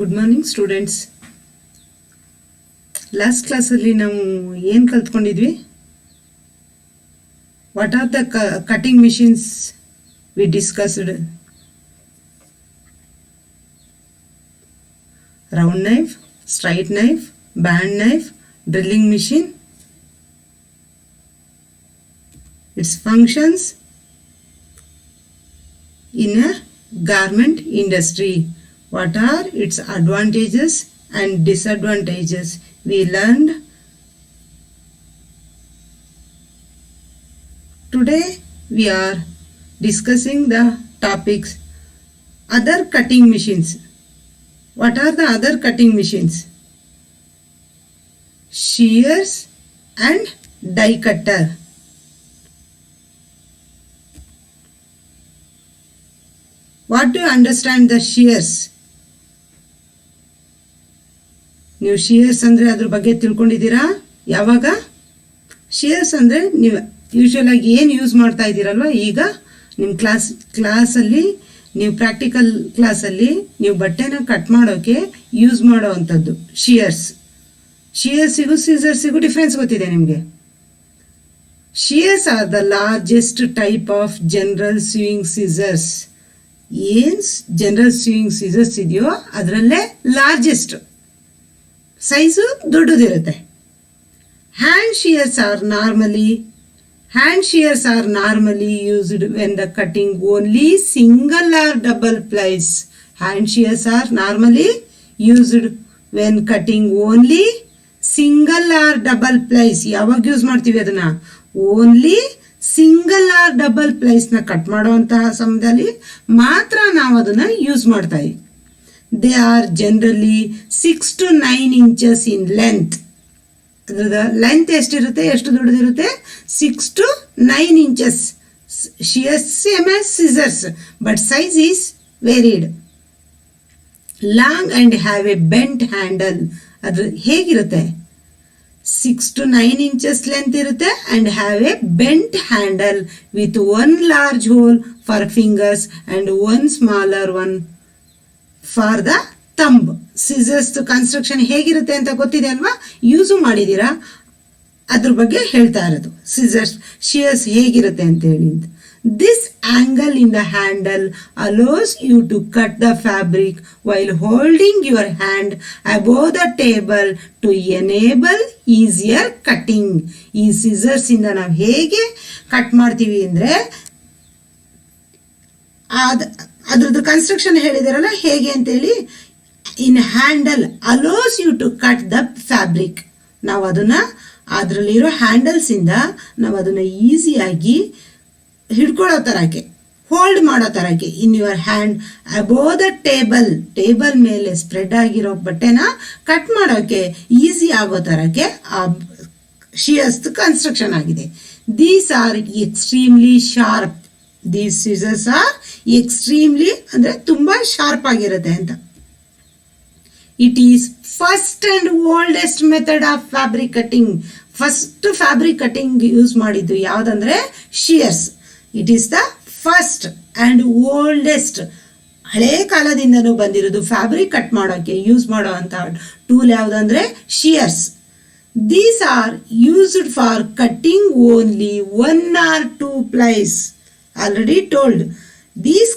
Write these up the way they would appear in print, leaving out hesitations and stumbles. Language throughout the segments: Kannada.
Good morning students. ಲಾಸ್ಟ್ ಕ್ಲಾಸಲ್ಲಿ ನಾವು ಏನು ಕಲ್ತ್ಕೊಂಡಿದ್ವಿ? What are the cutting machines we discussed? Round knife, straight knife, band knife, drilling machine, its functions in a garment industry. What are its advantages and disadvantages? We learned. Today we are discussing the topics other cutting machines. What are the other cutting machines? Shears and die cutter. What do you understand the shears? ನೀವು ಶೀಯರ್ಸ್ ಅಂದರೆ ಅದ್ರ ಬಗ್ಗೆ ತಿಳ್ಕೊಂಡಿದ್ದೀರಾ? ಯಾವಾಗ? ಶೀಯರ್ಸ್ ಅಂದರೆ ನೀವು ಯೂಶ್ವಲ್ ಆಗಿ ಏನು ಯೂಸ್ ಮಾಡ್ತಾ ಇದ್ದೀರಲ್ವ, ಈಗ ನಿಮ್ಮ ಕ್ಲಾಸಲ್ಲಿ ನೀವು ಪ್ರಾಕ್ಟಿಕಲ್ ಕ್ಲಾಸಲ್ಲಿ ನೀವು ಬಟ್ಟೆನ ಕಟ್ ಮಾಡೋಕ್ಕೆ ಯೂಸ್ ಮಾಡೋ ಅಂಥದ್ದು ಶೀಯರ್ಸ್. ಶೀಯರ್ಸಿಗೂ ಸೀಸರ್ಸಿಗೂ ಡಿಫ್ರೆನ್ಸ್ ಗೊತ್ತಿದೆ ನಿಮಗೆ? Shears are the largest type of general sewing scissors. ಏನು ಜನರಲ್ ಸ್ಯೂಯಿಂಗ್ ಸೀಸರ್ಸ್ ಇದೆಯೋ ಅದರಲ್ಲೇ ಲಾರ್ಜೆಸ್ಟ್ ಸೈಜು ದೊಡ್ಡದಿರುತ್ತೆ. Hand shears are normally used when the cutting only single or double plies. Hand shears are normally used when cutting only single or double plies. ಯಾವಾಗ ಯೂಸ್ ಮಾಡ್ತೀವಿ ಅದನ್ನ? ಓನ್ಲಿ ಸಿಂಗಲ್ ಆರ್ ಡಬಲ್ ಪ್ಲೈಸ್ನ ಕಟ್ ಮಾಡುವಂತಹ ಸಮಯದಲ್ಲಿ ಮಾತ್ರ ನಾವು ಅದನ್ನು ಯೂಸ್ ಮಾಡ್ತಾ ಇದ್ದೀವಿ. They are generally 6 to 9 inches in length. ಅದ್ರದ length ಎಷ್ಟಿರುತ್ತೆ, ಎಷ್ಟು ದೊಡ್ಡದಿರುತ್ತೆ? 6 to 9 inches. Shears same as scissors, but size is varied. Long and have a bent handle. ಅದು ಹೇಗಿರುತ್ತೆ? 6 to 9 inches length ಇರುತ್ತೆ and have a bent handle with one large hole for fingers and one smaller one for the thumb. Scissors construction ಹೇಗಿರುತ್ತೆ ಅಂತ ಗೊತ್ತಿದೆ ಅಲ್ವಾ? ಯೂಸು ಮಾಡಿದ್ದೀರಾ? ಅದ್ರ ಬಗ್ಗೆ ಹೇಳ್ತಾ ಇರೋದು ಶೀಯರ್ಸ್ ಹೇಗಿರುತ್ತೆ ಅಂತ ಹೇಳಿ. This angle in the handle allows you to cut the fabric while holding your hand above the table to enable easier cutting. ಈ scissors ಇಂದ ನಾವು ಹೇಗೆ ಕಟ್ ಮಾಡ್ತೀವಿ ಅಂದರೆ ಅದ್ರದ್ದು ಕನ್ಸ್ಟ್ರಕ್ಷನ್ ಹೇಳಿದಾರಲ್ಲ ಹೇಗೆ ಅಂತೇಳಿ. In handle allows you to cut the fabric. ನಾವು ಅದನ್ನು ಅದರಲ್ಲಿರೋ ಹ್ಯಾಂಡಲ್ಸಿಂದ ನಾವು ಅದನ್ನು ಈಸಿಯಾಗಿ ಹಿಡ್ಕೊಳ್ಳೋ ಥರಕ್ಕೆ, ಹೋಲ್ಡ್ ಮಾಡೋ ಥರಕ್ಕೆ, in your hand above the table ಮೇಲೆ ಸ್ಪ್ರೆಡ್ ಆಗಿರೋ ಬಟ್ಟೆನ ಕಟ್ ಮಾಡೋಕ್ಕೆ ಈಸಿ ಆಗೋ ಥರಕ್ಕೆ ಆ ಶೀಯರ್ಸ್ ಕನ್ಸ್ಟ್ರಕ್ಷನ್ ಆಗಿದೆ. These are extremely sharp. These scissors are extremely ಅಂದರೆ ತುಂಬ ಶಾರ್ಪ್ ಆಗಿರುತ್ತೆ ಅಂತ. It is first and oldest method of fabric cutting. First fabric cutting use ಮಾಡಿದ್ದು ಯಾವುದಂದ್ರೆ shears. It is the first and oldest. ಹಳೇ ಕಾಲದಿಂದನೂ ಬಂದಿರೋದು ಫ್ಯಾಬ್ರಿಕ್ ಕಟ್ ಮಾಡೋಕ್ಕೆ ಯೂಸ್ ಮಾಡೋ ಅಂಥ ಟೂಲ್ ಯಾವುದಂದ್ರೆ shears. These are used for cutting only 1 or 2 plies. Already told. These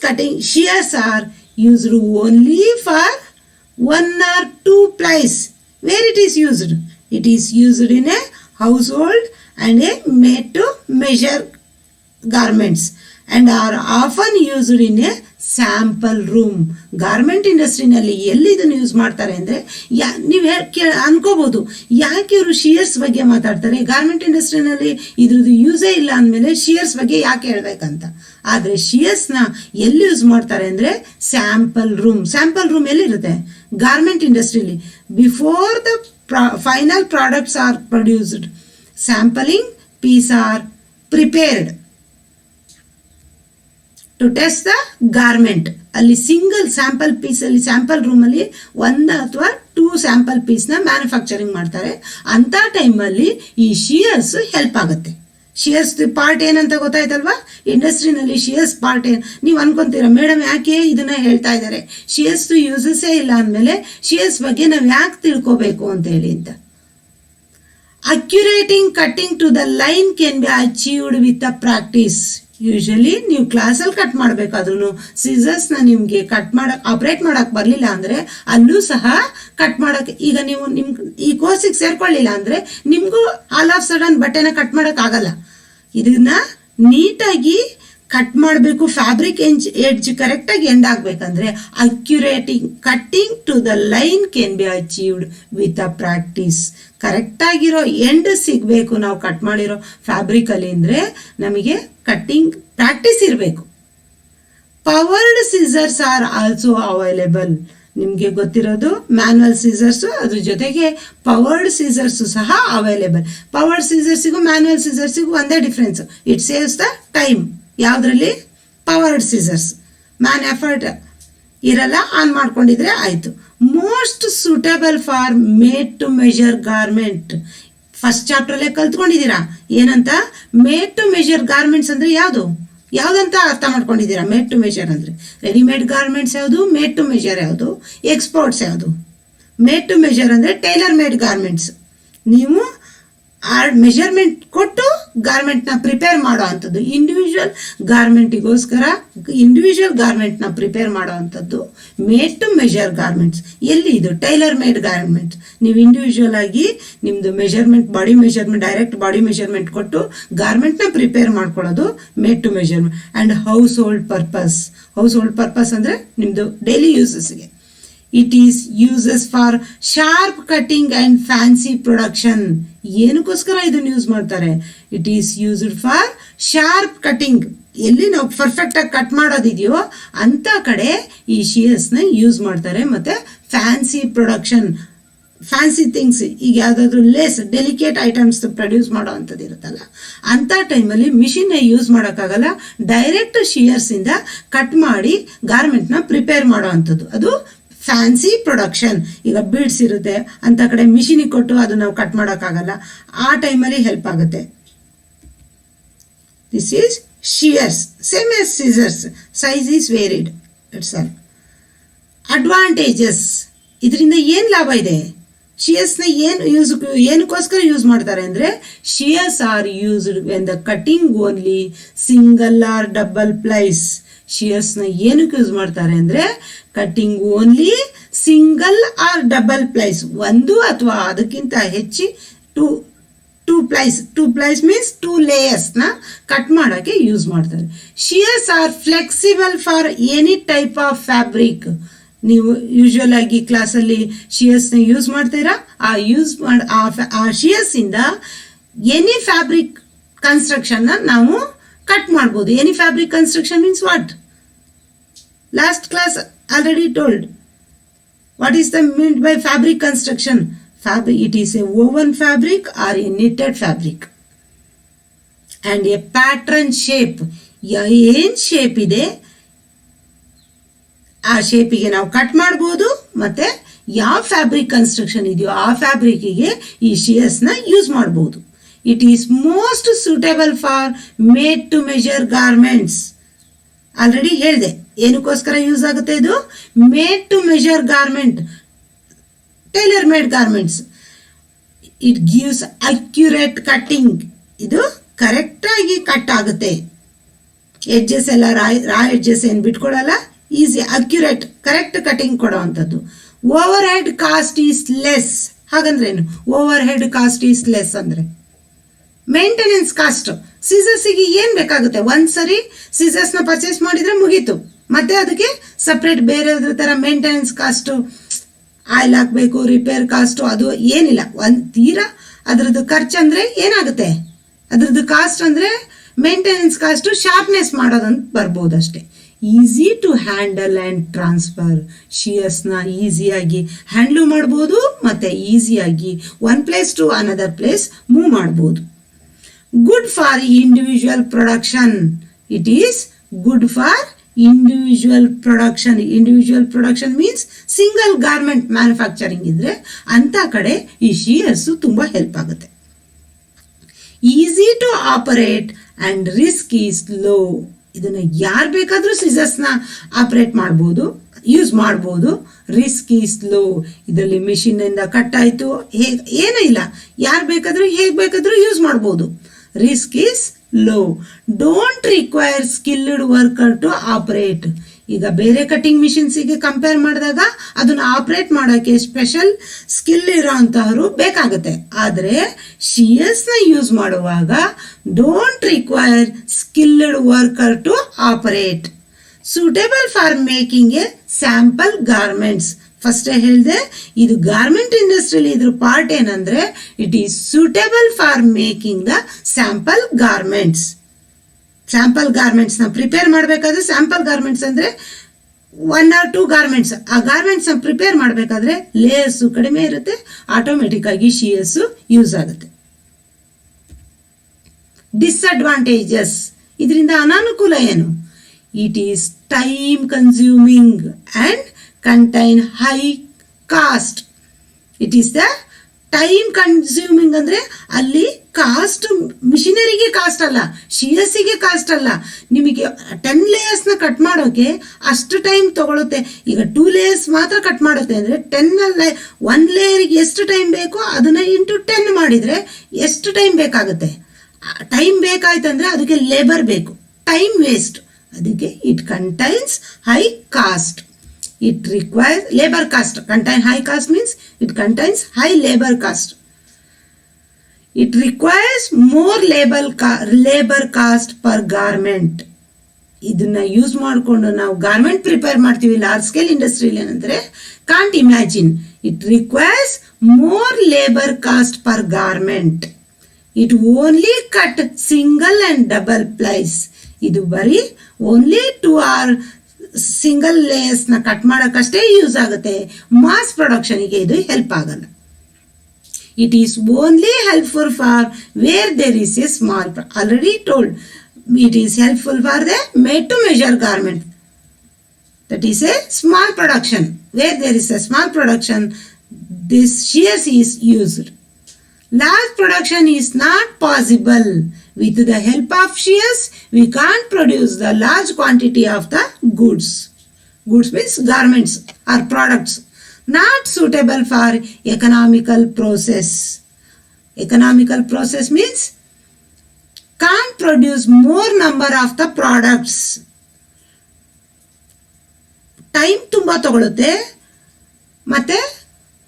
cutting shears are used only for 1 or 2 plies. Where it is used? It is used in a household and a made to measure garments and are often used in a sample room. Garment ಇಂಡಸ್ಟ್ರಿನಲ್ಲಿ ಎಲ್ಲಿ ಇದನ್ನು ಯೂಸ್ ಮಾಡ್ತಾರೆ ಅಂದರೆ ನೀವು ಅನ್ಕೋಬಹುದು ಯಾಕೆ ಇವರು ಶೀಯರ್ಸ್ ಬಗ್ಗೆ ಮಾತಾಡ್ತಾರೆ, ಗಾರ್ಮೆಂಟ್ ಇಂಡಸ್ಟ್ರಿನಲ್ಲಿ ಇದ್ರದ್ದು ಯೂಸೇ ಇಲ್ಲ ಅಂದಮೇಲೆ ಶೀಯರ್ಸ್ ಬಗ್ಗೆ ಯಾಕೆ ಹೇಳ್ಬೇಕಂತ. ಆದರೆ ಶೀಯರ್ಸ್ನ ಎಲ್ಲಿ ಯೂಸ್ ಮಾಡ್ತಾರೆ ಅಂದರೆ ಸ್ಯಾಂಪಲ್ ರೂಮ್ ಎಲ್ಲಿರುತ್ತೆ? ಗಾರ್ಮೆಂಟ್ ಇಂಡಸ್ಟ್ರಿಲಿ. Before the final products are produced, sampling piece are prepared to test the garment. ಅಲ್ಲಿ ಸಿಂಗಲ್ ಸ್ಯಾಂಪಲ್ ಪೀಸಲ್ಲಿ ಸ್ಯಾಂಪಲ್ ರೂಮಲ್ಲಿ 1 ಅಥವಾ 2 ಸ್ಯಾಂಪಲ್ ಪೀಸ್ನ ಮ್ಯಾನುಫ್ಯಾಕ್ಚರಿಂಗ್ ಮಾಡ್ತಾರೆ. ಅಂಥ ಟೈಮಲ್ಲಿ ಈ ಶೀಯರ್ಸ್ ಹೆಲ್ಪ್ ಆಗುತ್ತೆ. ಶಿಯರ್ಸ್ ಪಾರ್ಟ್ ಏನಂತ ಗೊತ್ತಾಯ್ತಲ್ವಾ? ಇಂಡಸ್ಟ್ರಿನಲ್ಲಿ ಶಿಯರ್ಸ್ ಪಾರ್ಟ್ ಏನು ನೀವು ಅನ್ಕೊಂತೀರಾ, ಮೇಡಮ್ ಯಾಕೆ ಇದನ್ನ ಹೇಳ್ತಾ ಇದ್ದಾರೆ, ಶಿಯರ್ಸ್ ಯೂಸಸ್ಸೇ ಇಲ್ಲ ಅಂದಮೇಲೆ ಶಿಯರ್ಸ್ ಬಗ್ಗೆ ನಾವು ಯಾಕೆ ತಿಳ್ಕೋಬೇಕು ಅಂತ ಹೇಳಿ ಅಂತ. Accurating cutting to the line can be achieved with a practice. Usually ನೀವು ಕ್ಲಾಸಲ್ಲಿ ಕಟ್ ಮಾಡಬೇಕಾದ್ರೂ ಸೀಸರ್ಸ್ನ ನಿಮಗೆ ಕಟ್ ಮಾಡಕ್ ಆಪ್ರೇಟ್ ಮಾಡಕ್ ಬರಲಿಲ್ಲ ಅಂದರೆ ಅಲ್ಲೂ ಸಹ ಕಟ್ ಮಾಡಕ್ಕೆ, ಈಗ ನೀವು ಈ ಕೋರ್ಸಿಗೆ ಸೇರ್ಕೊಳ್ಳಿಲ್ಲ ಅಂದರೆ ನಿಮಗೂ ಆಲ್ ಆಫ್ ಸಡನ್ ಬಟ್ಟೆನ ಕಟ್ ಮಾಡೋಕ್ಕಾಗಲ್ಲ. ಇದನ್ನ ನೀಟಾಗಿ ಕಟ್ ಮಾಡಬೇಕು. ಫ್ಯಾಬ್ರಿಕ್ ಎಡ್ಜ್ ಕರೆಕ್ಟಾಗಿ ಎಂಡ್ ಆಗಬೇಕಂದ್ರೆ accurating cutting to the line can be achieved with a practice. ಕರೆಕ್ಟಾಗಿರೋ ಎಂಡ್ ಸಿಗಬೇಕು ನಾವು ಕಟ್ ಮಾಡಿರೋ ಫ್ಯಾಬ್ರಿಕಲ್ಲಿ ಅಂದರೆ ನಮಗೆ ಕಟ್ಟಿಂಗ್ ಪ್ರಾಕ್ಟೀಸ್ ಇರಬೇಕು. Powered scissors are also available. ನಿಮಗೆ ಗೊತ್ತಿರೋದು ಮ್ಯಾನ್ಯಲ್ ಸೀಸರ್ಸು, ಅದ್ರ ಜೊತೆಗೆ ಪವರ್ಡ್ ಸೀಸರ್ಸು ಸಹ ಅವೈಲೇಬಲ್. ಪವರ್ಡ್ ಸೀಸರ್ಸಿಗೂ ಮ್ಯಾನ್ಯಲ್ ಸೀಸರ್ಸಿಗೂ ಒಂದೇ difference, it saves the time. ಯಾವುದರಲ್ಲಿ? Powered scissors. ಮ್ಯಾನ್ ಎಫರ್ಟ್ ಇರಲ್ಲ, ಆನ್ ಮಾಡ್ಕೊಂಡಿದ್ರೆ ಆಯಿತು. Most suitable for made to measure garment. First ಚಾಪ್ಟರಲ್ಲೇ ಕಲ್ತ್ಕೊಂಡಿದ್ದೀರಾ ಏನಂತ, ಮೇಡ್ ಟು ಮೆಜರ್ ಗಾರ್ಮೆಂಟ್ಸ್ ಅಂದರೆ ಯಾವುದಂತ ಅರ್ಥ ಮಾಡ್ಕೊಂಡಿದ್ದೀರಾ. ಮೇಡ್ ಟು ಮೆಜರ್ ಅಂದರೆ ರೆಡಿಮೇಡ್ ಗಾರ್ಮೆಂಟ್ಸ್ ಯಾವುದು, ಮೇಡ್ ಟು ಮೆಜರ್ ಯಾವುದು, ಎಕ್ಸ್ಪೋರ್ಟ್ಸ್ ಯಾವುದು. ಮೇಡ್ ಟು ಮೆಜರ್ ಅಂದರೆ ಟೈಲರ್ ಮೇಡ್ ಗಾರ್ಮೆಂಟ್ಸ್. ನೀವು ಆ ಮೆಜರ್ಮೆಂಟ್ ಕೊಟ್ಟು ಗಾರ್ಮೆಂಟ್ನ ಪ್ರಿಪೇರ್ ಮಾಡೋ ಅಂಥದ್ದು. ಇಂಡಿವಿಜುವಲ್ ಗಾರ್ಮೆಂಟಿಗೋಸ್ಕರ ಇಂಡಿವಿಜುವಲ್ ಗಾರ್ಮೆಂಟ್ನ ಪ್ರಿಪೇರ್ ಮಾಡೋ ಅಂಥದ್ದು ಮೇಡ್ ಟು ಮೆಜರ್ ಗಾರ್ಮೆಂಟ್ಸ್. ಎಲ್ಲಿ ಇದು ಟೈಲರ್ ಮೇಡ್ ಗಾರ್ಮೆಂಟ್ಸ್. ನೀವು ಇಂಡಿವಿಜುವಲ್ ಆಗಿ ನಿಮ್ಮದು measurement, body measurement, direct body measurement ಕೊಟ್ಟು ಗಾರ್ಮೆಂಟ್ನ ಪ್ರಿಪೇರ್ ಮಾಡ್ಕೊಳ್ಳೋದು made to measurement. And household purpose. Household purpose ಅಂದರೆ ನಿಮ್ಮದು ಡೈಲಿ ಯೂಸಸ್ಗೆ. It is uses for sharp cutting and fancy production. ಏನಕ್ಕೋಸ್ಕರ ಇದನ್ನು ಯೂಸ್ ಮಾಡ್ತಾರೆ? It is used for sharp cutting. ಎಲ್ಲಿ ನಾವು ಪರ್ಫೆಕ್ಟಾಗಿ ಕಟ್ ಮಾಡೋದಿದೆಯೋ ಅಂಥ ಕಡೆ ಈ ಶಿಯರ್ಸ್ನ ಯೂಸ್ ಮಾಡ್ತಾರೆ. ಮತ್ತು ಫ್ಯಾನ್ಸಿ ಪ್ರೊಡಕ್ಷನ್, ಫ್ಯಾನ್ಸಿ ಥಿಂಗ್ಸ್, ಈಗ ಯಾವುದಾದ್ರೂ ಲೇಸ್, ಡೆಲಿಕೇಟ್ ಐಟಮ್ಸ್ ಪ್ರೊಡ್ಯೂಸ್ ಮಾಡೋ ಅಂಥದ್ದು ಇರುತ್ತಲ್ಲ, ಅಂಥ ಟೈಮಲ್ಲಿ ಮಿಷಿನ್ನ ಯೂಸ್ ಮಾಡೋಕ್ಕಾಗಲ್ಲ. ಡೈರೆಕ್ಟ್ ಶಿಯರ್ಸಿಂದ ಕಟ್ ಮಾಡಿ ಗಾರ್ಮೆಂಟ್ನ ಪ್ರಿಪೇರ್ ಮಾಡೋ ಅಂಥದ್ದು ಅದು ಫ್ಯಾನ್ಸಿ ಪ್ರೊಡಕ್ಷನ್. ಈಗ ಬೀಡ್ಸ್ ಇರುತ್ತೆ, ಅಂಥ ಕಡೆ ಮಿಷಿನಿಗೆ ಕೊಟ್ಟು ಅದು ನಾವು ಕಟ್ ಮಾಡೋಕ್ಕಾಗಲ್ಲ, ಆ ಟೈಮಲ್ಲಿ ಹೆಲ್ಪ್ ಆಗುತ್ತೆ. This is shears, same as scissors, size is varied, it's all. Advantages, ಇದರಿಂದ ಏನು ಲಾಭ ಇದೆ? ಶಿಯರ್ಸ್ನ ಏನಕ್ಕೋಸ್ಕರ ಯೂಸ್ ಮಾಡ್ತಾರೆ ಅಂದರೆ, shears are used when the cutting only single or double plies. ಶಿಯರ್ಸ್ನ ಏನಕ್ಕೆ ಯೂಸ್ ಮಾಡ್ತಾರೆ ಅಂದರೆ cutting only single or double plies, ಒಂದು ಅಥವಾ ಅದಕ್ಕಿಂತ ಹೆಚ್ಚಿ ಟೂ ಪ್ಲೈಸ್ ಮೀನ್ಸ್ 2 ಲೇಯರ್ಸ್ನ ಕಟ್ ಮಾಡೋಕ್ಕೆ ಯೂಸ್ ಮಾಡ್ತಾರೆ. Shears are flexible for any type of fabric. ನೀವು ಯೂಶುವಲ್ ಆಗಿ ಕ್ಲಾಸಲ್ಲಿ ಶಿಯರ್ಸ್ನ ಯೂಸ್ ಮಾಡ್ತೀರಾ, ಆ ಶಿಯರ್ಸಿಂದ ಎನಿ ಫ್ಯಾಬ್ರಿಕ್ ಕನ್ಸ್ಟ್ರಕ್ಷನ್ನ ನಾವು ಕಟ್ ಮಾಡ್ಬೋದು. Any fabric construction means what? Last class already told. What is the meant by fabric construction? Fabric, it is a woven fabric or a knitted fabric. And a pattern shape. ಏನು ಶೇಪ್ ಇದೆ ಆ ಶೇಪಿಗೆ ನಾವು ಕಟ್ ಮಾಡ್ಬೋದು. ಮತ್ತು ಯಾವ ಫ್ಯಾಬ್ರಿಕ್ ಕನ್ಸ್ಟ್ರಕ್ಷನ್ ಇದೆಯೋ ಆ ಫ್ಯಾಬ್ರಿಕ್ಕಿಗೆ ಈ ಶಿಯರ್ಸ್ನ ಯೂಸ್ ಮಾಡ್ಬೋದು. It is most suitable for made to measure garments. Already ಹೇಳಿದೆ ಏನಕ್ಕೋಸ್ಕರ ಯೂಸ್ ಆಗುತ್ತೆ ಇದು. Made to measure garment, tailor made garments. It gives accurate cutting. ಇದು ಕರೆಕ್ಟಾಗಿ ಕಟ್ ಆಗುತ್ತೆ. ಎಡ್ಜಸ್ ಎಲ್ಲ ರಾ ಎಡ್ಜಸ್ ಏನು ಬಿಟ್ಕೊಡಲ್ಲ, ಈಸಿ ಅಕ್ಯುರೇಟ್ ಕರೆಕ್ಟ್ ಕಟಿಂಗ್ ಕೊಡೋ ಅಂಥದ್ದು. Overhead cost is less. ಹಾಗಂದ್ರೇನು overhead cost is less ಅಂದರೆ? Maintenance cost. ಸೀಸರ್ಸಿಗೆ ಏನು ಬೇಕಾಗುತ್ತೆ? ಒಂದ್ಸರಿ ಸೀಸರ್ಸ್ನ ಪರ್ಚೇಸ್ ಮಾಡಿದರೆ ಮುಗೀತು. ಮತ್ತೆ ಅದಕ್ಕೆ ಸಪ್ರೇಟ್ ಬೇರೆ ಥರ ಮೇಂಟೆನೆನ್ಸ್ ಕಾಸ್ಟು, ಆಯಿಲ್ ಹಾಕಬೇಕು, ರಿಪೇರ್ ಕಾಸ್ಟು, ಅದು ಏನಿಲ್ಲ. ಒಂದು ತೀರಾ ಅದ್ರದ್ದು ಖರ್ಚು ಅಂದರೆ ಏನಾಗುತ್ತೆ, ಅದ್ರದ್ದು ಕಾಸ್ಟ್ ಅಂದರೆ ಮೇಂಟೆನೆನ್ಸ್ ಕಾಸ್ಟು ಶಾರ್ಪ್ನೆಸ್ ಮಾಡೋದಂತ ಬರ್ಬೋದು ಅಷ್ಟೇ. Easy to handle and transfer. ಶಿಯರ್ಸ್ನ ಈಸಿಯಾಗಿ ಹ್ಯಾಂಡ್ಲು ಮಾಡ್ಬೋದು ಮತ್ತು ಈಸಿಯಾಗಿ one place to another place move ಮಾಡ್ಬೋದು. Good for individual production. It is good for individual production. Individual production means single garment manufacturing ಇದ್ರೆ ಅಂಥ ಕಡೆ ಈ ಶಿಯರ್ಸು ತುಂಬ ಹೆಲ್ಪ್ ಆಗುತ್ತೆ. Easy to operate and risk is low. ಇದನ್ನು ಯಾರು ಬೇಕಾದರೂ ಸಿಸರ್ಸ್ನ ಆಪರೇಟ್ ಮಾಡ್ಬೋದು, ಯೂಸ್ ಮಾಡ್ಬೋದು. Risk is low. ಇದರಲ್ಲಿ ಮಿಷಿನಿಂದ ಕಟ್ ಆಯಿತು, ಏನೂ ಇಲ್ಲ, ಯಾರು ಬೇಕಾದರೂ ಹೇಗೆ ಬೇಕಾದರೂ ಯೂಸ್ ಮಾಡ್ಬೋದು. Risk is low. Don't require skilled worker to operate. ಈಗ ಬೇರೆ ಕಟಿಂಗ್ ಮಿಷಿನ್ಸಿಗೆ ಕಂಪೇರ್ ಮಾಡಿದಾಗ ಅದನ್ನು ಆಪರೇಟ್ ಮಾಡೋಕ್ಕೆ ಸ್ಪೆಷಲ್ ಸ್ಕಿಲ್ ಇರೋಂಥವ್ರು ಬೇಕಾಗುತ್ತೆ. ಆದರೆ ಶಿಯರ್ಸ್ನ ಯೂಸ್ ಮಾಡುವಾಗ don't require skilled worker to operate. Suitable for making a sample garments. ಫಸ್ಟೇ ಹೇಳಿದೆ, ಇದು ಗಾರ್ಮೆಂಟ್ ಇಂಡಸ್ಟ್ರಿಯಲ್ಲಿ ಇದ್ರ ಪಾರ್ಟ್ ಏನಂದರೆ it is suitable for making the sample garments. Sample ಗಾರ್ಮೆಂಟ್ಸ್ನ ಪ್ರಿಪೇರ್ ಮಾಡಬೇಕಾದ್ರೆ, ಸ್ಯಾಂಪಲ್ ಗಾರ್ಮೆಂಟ್ಸ್ ಅಂದರೆ 1 or 2 ಗಾರ್ಮೆಂಟ್ಸ್, ಆ ಗಾರ್ಮೆಂಟ್ಸ್ನ ಪ್ರಿಪೇರ್ ಮಾಡಬೇಕಾದ್ರೆ ಲೇಯರ್ಸು ಕಡಿಮೆ ಇರುತ್ತೆ, ಆಟೋಮೆಟಿಕ್ ಆಗಿ ಶಿಯರ್ಸು ಯೂಸ್ ಆಗುತ್ತೆ. ಡಿಸ್ಅಡ್ವಾಂಟೇಜಸ್, ಇದರಿಂದ ಅನಾನುಕೂಲ ಏನು? It is time consuming and contain high cost. It is the time consuming ಅಂದರೆ ಅಲ್ಲಿ ಕಾಸ್ಟ್, ಮಿಷಿನರಿಗೆ ಕಾಸ್ಟ್ ಅಲ್ಲ, ಶಿಯರ್ಸಿಗೆ ಕಾಸ್ಟ್ ಅಲ್ಲ. ನಿಮಗೆ 10 ಲೇಯರ್ಸ್ನ ಕಟ್ ಮಾಡೋಕ್ಕೆ ಅಷ್ಟು ಟೈಮ್ ತಗೊಳುತ್ತೆ. ಈಗ 2 ಲೇಯರ್ಸ್ ಮಾತ್ರ ಕಟ್ ಮಾಡುತ್ತೆ ಅಂದರೆ 1 ಲೇಯರಿಗೆ ಎಷ್ಟು ಟೈಮ್ ಬೇಕೋ ಅದನ್ನು ಇಂಟು 10 ಮಾಡಿದರೆ ಎಷ್ಟು ಟೈಮ್ ಬೇಕಾಗುತ್ತೆ. ಟೈಮ್ ಬೇಕಾಯ್ತಂದರೆ ಅದಕ್ಕೆ ಲೇಬರ್ ಬೇಕು, ಟೈಮ್ ವೇಸ್ಟ್. ಅದಕ್ಕೆ it contains high cost. It requires labor cost. Contain high cost means it contains high labor cost. It requires more labor cost per garment. ಇದನ್ನ ಯೂಸ್ ಮಾಡಿಕೊಂಡು ನಾವು ಗಾರ್ಮೆಂಟ್ ಪ್ರಿಪೇರ್ ಮಾಡ್ತೀವಿ ಲಾರ್ಜ್ ಸ್ಕೇಲ್ ಇಂಡಸ್ಟ್ರಿಯಲ್ಲಿ ಏನಂದರೆ can't imagine. It requires more labour cost per garment. It only cut single and double plies. ಇದು ಬರೀ ಓನ್ಲಿ 2 or ಸಿಂಗಲ್ ಲೇಯರ್ಸ್ನ ಕಟ್ ಮಾಡೋಕ್ಕಷ್ಟೇ ಯೂಸ್ ಆಗುತ್ತೆ. ಮಾಸ್ ಪ್ರೊಡಕ್ಷನಿಗೆ ಇದು ಹೆಲ್ಪ್ ಆಗಲ್ಲ. It is only helpful for where there is a small, already told, it is helpful for the made to measure garment. That is a small production. Where there is a small production, this shears is used. Large production is not possible. With the help of shears, we can't produce the large quantity of the goods. Goods means garments or products. Not suitable for economical process. Economical process means can't produce more number of the products. Time ತುಂಬ ತಗೊಳುತ್ತೆ, ಮತ್ತೆ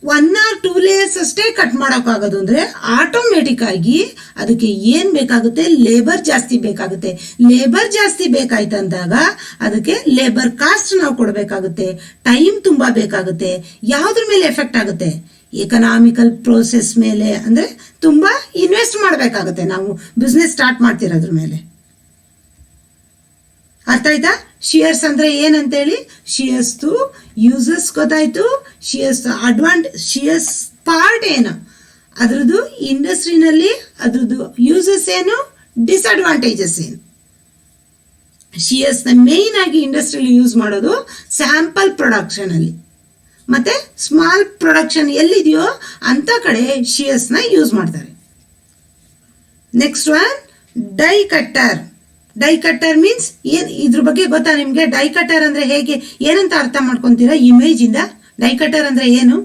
1 or 2 ಲೇಯರ್ಸ್ ಅಷ್ಟೇ ಕಟ್ ಮಾಡೋಕ್ಕಾಗೋದು. ಅಂದರೆ ಆಟೋಮೆಟಿಕ್ ಆಗಿ ಅದಕ್ಕೆ ಏನು ಬೇಕಾಗುತ್ತೆ, ಲೇಬರ್ ಜಾಸ್ತಿ ಬೇಕಾಗುತ್ತೆ. ಲೇಬರ್ ಜಾಸ್ತಿ ಬೇಕಾಯ್ತಂದಾಗ ಅದಕ್ಕೆ ಲೇಬರ್ ಕಾಸ್ಟ್ ನಾವು ಕೊಡಬೇಕಾಗುತ್ತೆ, ಟೈಮ್ ತುಂಬ ಬೇಕಾಗುತ್ತೆ. ಯಾವುದ್ರ ಮೇಲೆ ಎಫೆಕ್ಟ್ ಆಗುತ್ತೆ? ಎಕನಾಮಿಕಲ್ ಪ್ರೋಸೆಸ್ ಮೇಲೆ. ಅಂದರೆ ತುಂಬ ಇನ್ವೆಸ್ಟ್ ಮಾಡಬೇಕಾಗುತ್ತೆ ನಾವು ಬಿಸ್ನೆಸ್ ಸ್ಟಾರ್ಟ್ ಮಾಡ್ತಿರೋದ್ರ ಮೇಲೆ. ಅರ್ಥ ಆಯ್ತಾ? ಶಿಯರ್ಸ್ ಅಂದರೆ ಏನಂತೇಳಿ, ಶಿಯರ್ಸ್ದು ಯೂಸಸ್ ಗೊತ್ತಾಯ್ತು, ಶಿಯರ್ಸ್ ಪಾರ್ಟ್ ಏನು, ಅದ್ರದ್ದು ಇಂಡಸ್ಟ್ರಿನಲ್ಲಿ ಅದ್ರದ್ದು ಯೂಸಸ್ ಏನು, ಡಿಸ್ಅಡ್ವಾಂಟೇಜಸ್ ಏನು. ಶಿಯರ್ಸ್ನ ಮೇಯ್ನ್ ಆಗಿ ಇಂಡಸ್ಟ್ರಿಯಲ್ಲಿ ಯೂಸ್ ಮಾಡೋದು ಸ್ಯಾಂಪಲ್ ಪ್ರೊಡಕ್ಷನಲ್ಲಿ, ಮತ್ತೆ ಸ್ಮಾಲ್ ಪ್ರೊಡಕ್ಷನ್ ಎಲ್ಲಿದೆಯೋ ಅಂತ ಕಡೆ ಶಿಯರ್ಸ್ನ ಯೂಸ್ ಮಾಡ್ತಾರೆ. Next one, die cutter. Die cutter means ಏನು, ಇದ್ರ ಬಗ್ಗೆ ಗೊತ್ತಾ ನಿಮಗೆ? ಡೈ ಕಟ್ಟರ್ ಅಂದರೆ ಹೇಗೆ, ಏನಂತ ಅರ್ಥ ಮಾಡ್ಕೊತೀರಾ ಇಮೇಜಿಂದ? ಡೈ ಕಟ್ಟರ್ ಅಂದರೆ ಏನು?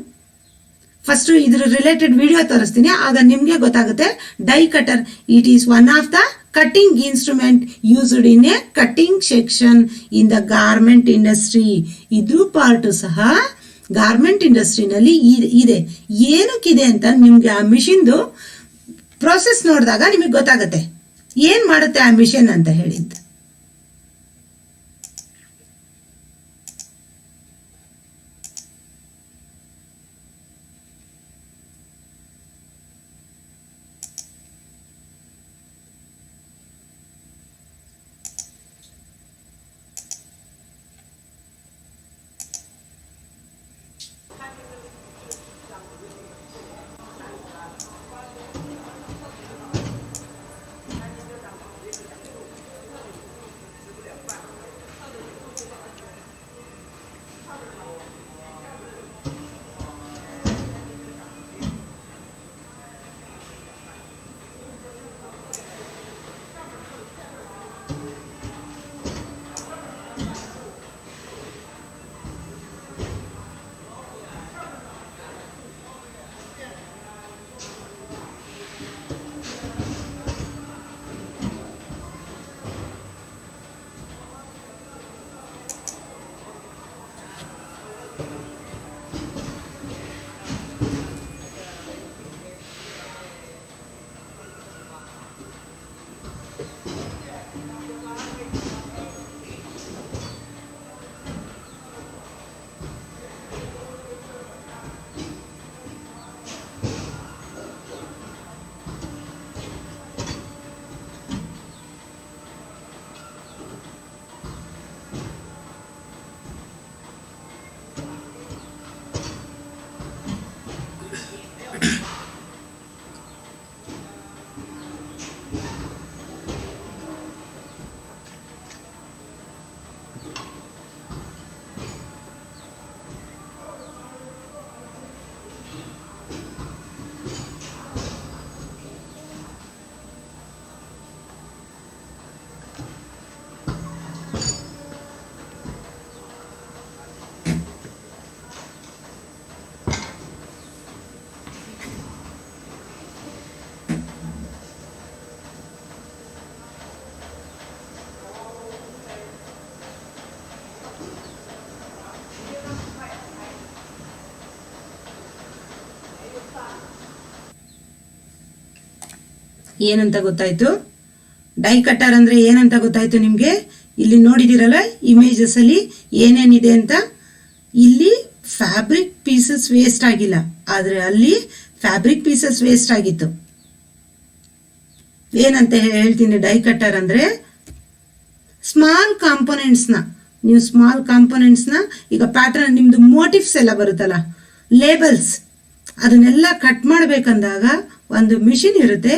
ಫಸ್ಟು ಇದ್ರ ರಿಲೇಟೆಡ್ ವಿಡಿಯೋ ತೋರಿಸ್ತೀನಿ, ಆಗ ನಿಮಗೆ ಗೊತ್ತಾಗುತ್ತೆ. Die cutter, it is one of the cutting instrument used in a cutting section in the garment industry. ಇದು ಪಾರ್ಟು ಸಹ ಗಾರ್ಮೆಂಟ್ ಇಂಡಸ್ಟ್ರಿನಲ್ಲಿ ಇದೆ. ಏನಕ್ಕಿದೆ ಅಂತ ನಿಮಗೆ ಆ ಮಿಷಿನ್ದು ಪ್ರೋಸೆಸ್ ನೋಡಿದಾಗ ನಿಮಗೆ ಗೊತ್ತಾಗುತ್ತೆ ಏನು ಮಾಡುತ್ತೆ ಆ ಮಿಷನ್ ಅಂತ ಹೇಳಿದ್ದು. ಏನಂತ ಗೊತ್ತಾಯ್ತು? ಡೈ ಕಟ್ಟರ್ ಅಂದರೆ ಏನಂತ ಗೊತ್ತಾಯ್ತು ನಿಮಗೆ? ಇಲ್ಲಿ ನೋಡಿದಿರಲ್ಲ ಇಮೇಜಸ್ ಅಲ್ಲಿ ಏನೇನಿದೆ ಅಂತ. ಇಲ್ಲಿ ಫ್ಯಾಬ್ರಿಕ್ ಪೀಸಸ್ ವೇಸ್ಟ್ ಆಗಿಲ್ಲ, ಆದರೆ ಅಲ್ಲಿ ಫ್ಯಾಬ್ರಿಕ್ ಪೀಸಸ್ ವೇಸ್ಟ್ ಆಗಿತ್ತು. ಏನಂತ ಹೇಳ್ತೀನಿ, ಡೈ ಕಟ್ಟರ್ ಅಂದರೆ ಸ್ಮಾಲ್ ಕಾಂಪೊನೆಂಟ್ಸ್ನ, ನೀವು ಸ್ಮಾಲ್ ಕಾಂಪೊನೆಂಟ್ಸ್ನ ಈಗ ಪ್ಯಾಟರ್ನ್ ನಿಮ್ಮದು ಮೋಟಿವ್ಸ್ ಎಲ್ಲ ಬರುತ್ತಲ್ಲ, ಲೇಬಲ್ಸ್, ಅದನ್ನೆಲ್ಲ ಕಟ್ ಮಾಡಬೇಕಂದಾಗ ಒಂದು ಮಿಷಿನ್ ಇರುತ್ತೆ,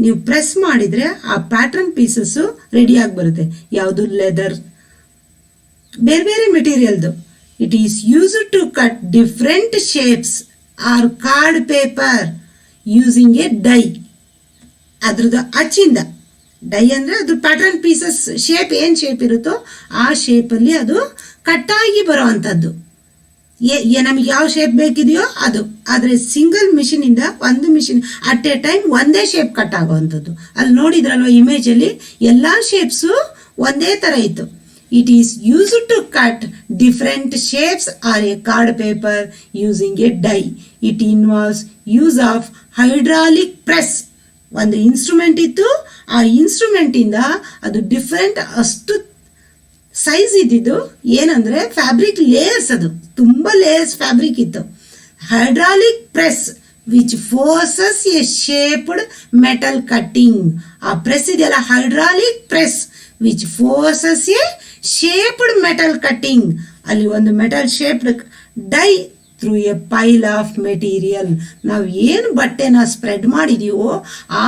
ನೀವು ಪ್ರೆಸ್ ಮಾಡಿದರೆ ಆ ಪ್ಯಾಟರ್ನ್ ಪೀಸಸ್ಸು ರೆಡಿಯಾಗಿ ಬರುತ್ತೆ. ಯಾವುದು? ಲೆದರ್, ಬೇರೆ ಬೇರೆ ಮೆಟೀರಿಯಲ್ದು. It is used to cut different shapes or card paper using a die. ಅದ್ರದ್ದು ಅಚ್ಚಿಂದ, ಡೈ ಅಂದರೆ ಅದು ಪ್ಯಾಟರ್ನ್ ಪೀಸಸ್ ಶೇಪ್, ಏನು ಶೇಪ್ ಇರುತ್ತೋ ಆ ಶೇಪಲ್ಲಿ ಅದು ಕಟ್ಟಾಗಿ ಬರೋ ಅಂಥದ್ದು. ನಮಗೆ ಯಾವ ಶೇಪ್ ಬೇಕಿದೆಯೋ ಅದು. ಆದರೆ ಸಿಂಗಲ್ ಮಿಷಿನಿಂದ ಒಂದು ಮಿಷಿನ್ ಅಟ್ ಎ ಟೈಮ್ ಒಂದೇ ಶೇಪ್ ಕಟ್ ಆಗೋವಂಥದ್ದು. ಅಲ್ಲಿ ನೋಡಿದ್ರಲ್ವ ಇಮೇಜಲ್ಲಿ ಎಲ್ಲ ಶೇಪ್ಸು ಒಂದೇ ಥರ ಇತ್ತು. It is used to cut different shapes or a card paper using a die. It involves use of hydraulic press. ಒಂದು ಇನ್ಸ್ಟ್ರೂಮೆಂಟ್ ಇತ್ತು, ಆ ಇನ್ಸ್ಟ್ರೂಮೆಂಟಿಂದ ಅದು ಡಿಫ್ರೆಂಟ್ ಅಷ್ಟು ಸೈಜ್ ಇದ್ದಿದ್ದು. ಏನಂದರೆ ಫ್ಯಾಬ್ರಿಕ್ ಲೇಯರ್ಸ್, ಅದು ತುಂಬ ಲೇಯರ್ಸ್ ಫ್ಯಾಬ್ರಿಕ್ ಇತ್ತು. Hydraulic press which forces a shaped metal cutting. ಆ ಪ್ರೆಸ್ ಇದೆಯಲ್ಲ, hydraulic press which forces a shaped metal cutting. ಅಲ್ಲಿ ಒಂದು metal shaped die through a pile of material. ನಾವು ಏನು ಬಟ್ಟೆನ ಸ್ಪ್ರೆಡ್ ಮಾಡಿದೀವೋ ಆ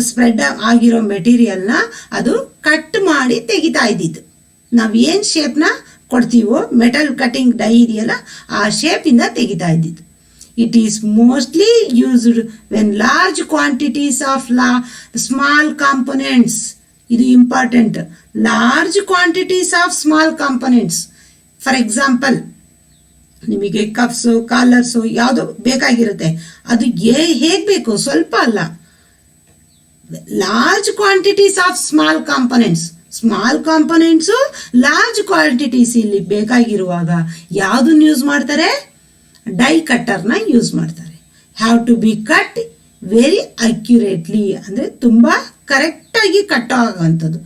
ಸ್ಪ್ರೆಡ್ ಆಗಿರೋ ಮೆಟೀರಿಯಲ್ನ ಅದು ಕಟ್ ಮಾಡಿ ತೆಗಿತಾ ಇದ್ದಿದ್ದು. ನಾವು ಏನು ಶೇಪ್ನ ಕೊಡ್ತೀವೋ, ಮೆಟಲ್ ಕಟಿಂಗ್ ಡೈ ಇದೆಯಲ್ಲ, ಆ ಶೇಪಿಂದ ತೆಗಿತಾ ಇದ್ದಿದ್ದು. It is mostly used when large quantities of small components. ಇದು important. Large quantities of small components. For example, ನಿಮಗೆ ಕಪ್ಸು, ಕಾಲರ್ಸು ಯಾವುದೋ ಬೇಕಾಗಿರುತ್ತೆ, ಅದು ಹೇಗೆ ಬೇಕು, ಸ್ವಲ್ಪ ಅಲ್ಲ, large quantities of small components. Small components large quantities ಇಲ್ಲಿ ಬೇಕಾಗಿರುವಾಗ ಯಾವುದನ್ನು ಯೂಸ್ ಮಾಡ್ತಾರೆ? ಡೈ ಕಟ್ಟರ್ನ ಯೂಸ್ ಮಾಡ್ತಾರೆ. Have to be cut very accurately, ಅಂದರೆ ತುಂಬ ಕರೆಕ್ಟಾಗಿ ಕಟ್ ಆಗುವಂಥದ್ದು.